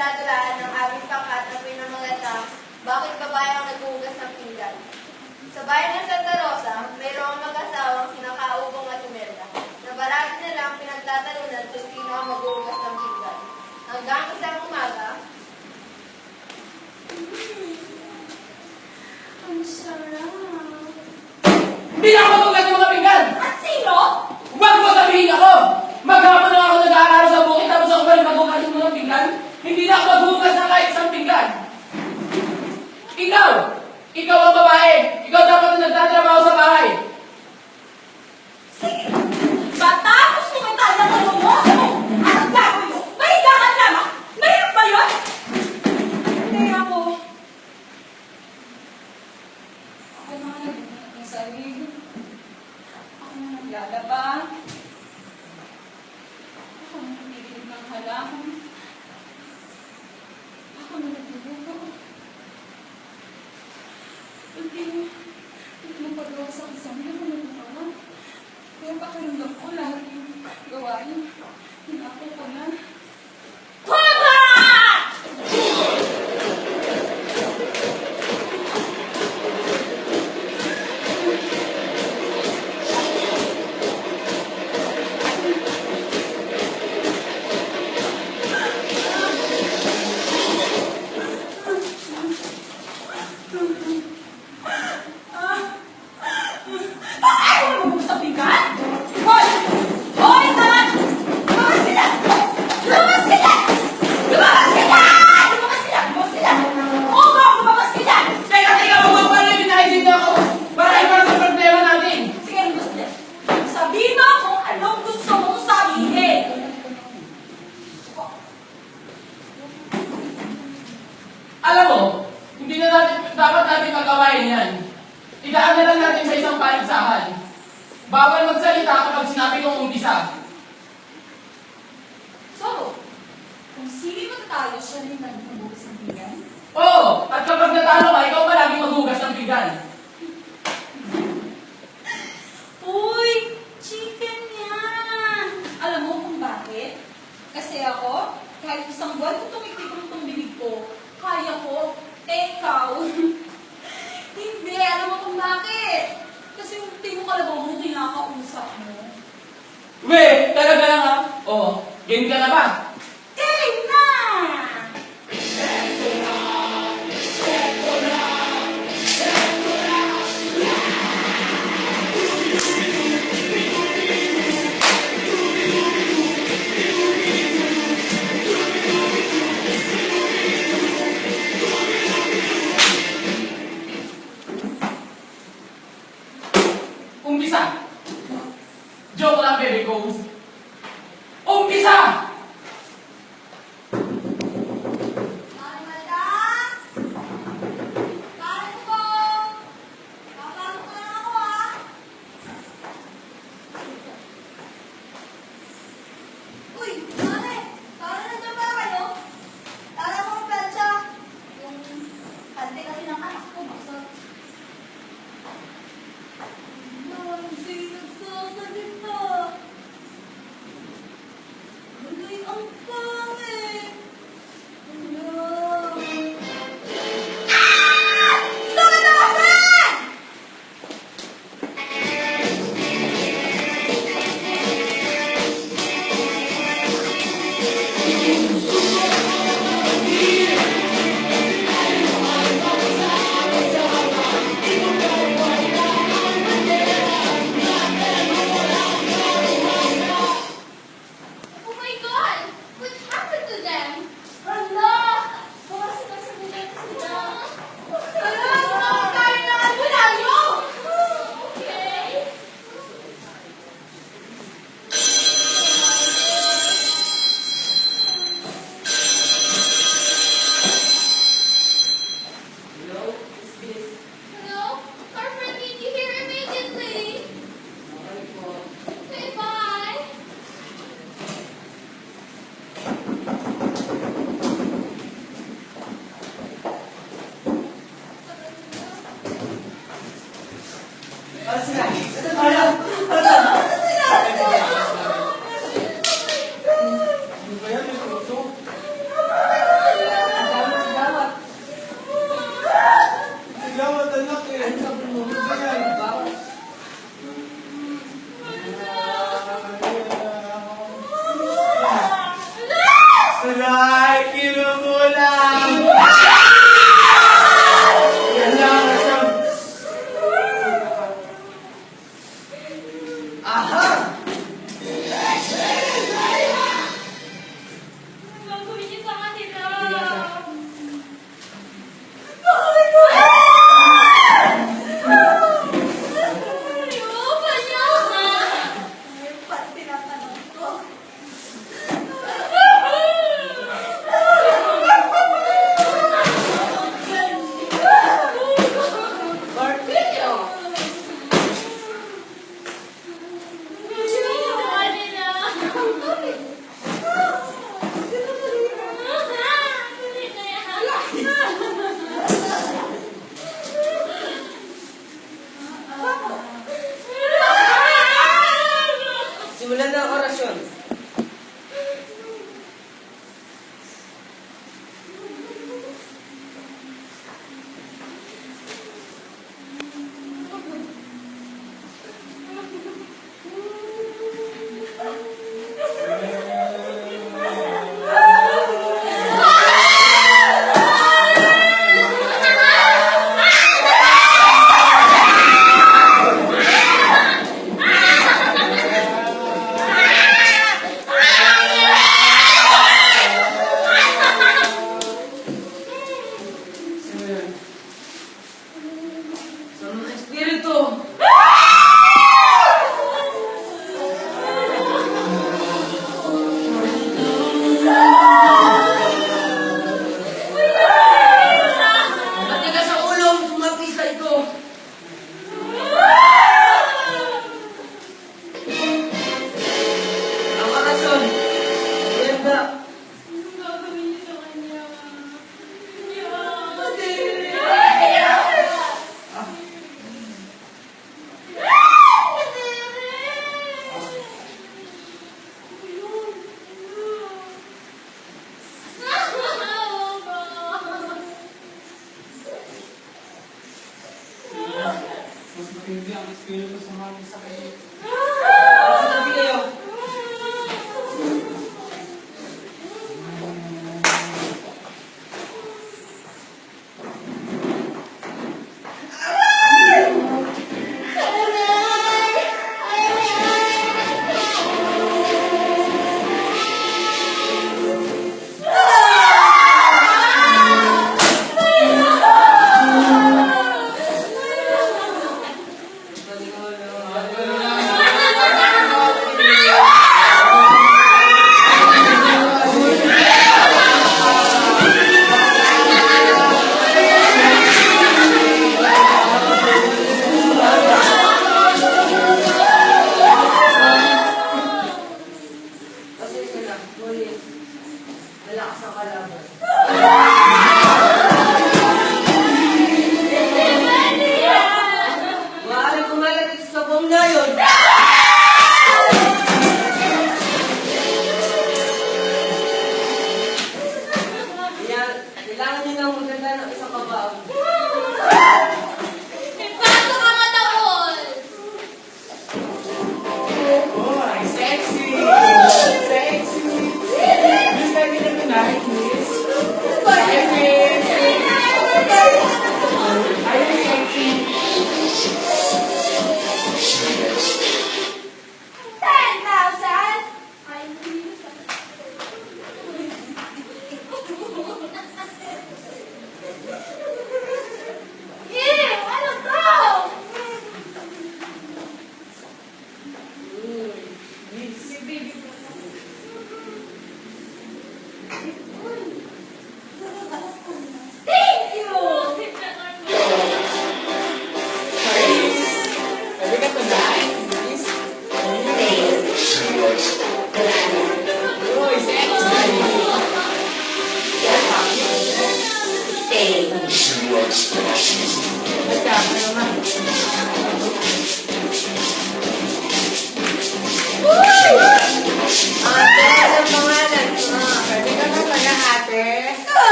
tula-tulaan ng aming pangkat na pinamaganda, bakit babae ang naghuhugas ng pinggan? Sa bayan ng Santa Rosa, mayroong mag-asawang sinakaubong at Imelda, na palagi nilang pinagtatalunan kung sino ang maghuhugas ng pinggan. Hanggang isang umaga, Ang sarap. Hindi na ako maghugas ng mga pinggan! At sino? Huwag mo sabihin ako! Maghapon na ako nag-aaral sa bukit tapos ako balik maghugas ng mga pinggan? Hindi na ako maghugas ng kahit isang pinggan! Ikaw! Ikaw ang babae! Ikaw dapat na nagtatrabaho sa bahay! Sige. Matapos mo itatanong mo, anong gagawin mo? Mahiga ka naman? Mahirap ba yun? Hindi ako. Ako na nagbubuhat ng sarili. Ako na naglalaba. Ako na nagtigilig ng halaman. Ako na nagbubuhat. Hindi magpagawa sa isang ako nagbubuhat. Kaya pakiramdam ko lahat yung gawain. Hinako ko na. Tama! Alam mo, hindi na dapat natin magawain yan. Idaan na lang natin sa isang paligsahan. Bawal magsalita kapag sinabi kong umpisa. So, kung sili matatalo siya rin nagbubukas ng bigan? Oo! At kapag natalo ka, ikaw palagi maghugas ng pinggan. Uy! Chicken yan! Alam mo kung bakit? Kasi ako, kahit isang buwan ko tumitikong itong bibig ko, kaya ko, ikaw. Hindi, alam mo kung bakit? Kasi yung tingong kalabaw mo, kinakausap mo. We, talaga lang ha? Oo. Game ka na ba? Game na! Umpisa! Joke lang, baby ko. Umpisa! Imelda! Pare ko! Papasok na lang ako ah! Uy! Mare! Para nandiyan ba kayo? Tara ko ang plancha! Yung kante kasi ng anak ko, basta. Hindi nagsasalita. Hindi ang pangit. Wala. Saan na kasi? oh my God! What Aray! Kinumulang! Yan lang siyang... Aha! Ang gagawin niyo sa kanila? Ayoko niya. Ngayon pa tinatanong ko. Martilyo! Simulan na ang orasyon. Son un espíritu. Matigas ang ulo, sumapisay ko. Ang orasyon. Ganda. Ang gagawin niyo sa kanya? Mas matindi ang espiritu sa mga sakit. Sabi kayo. Kasi sila, ngunit malakas ang kalaban.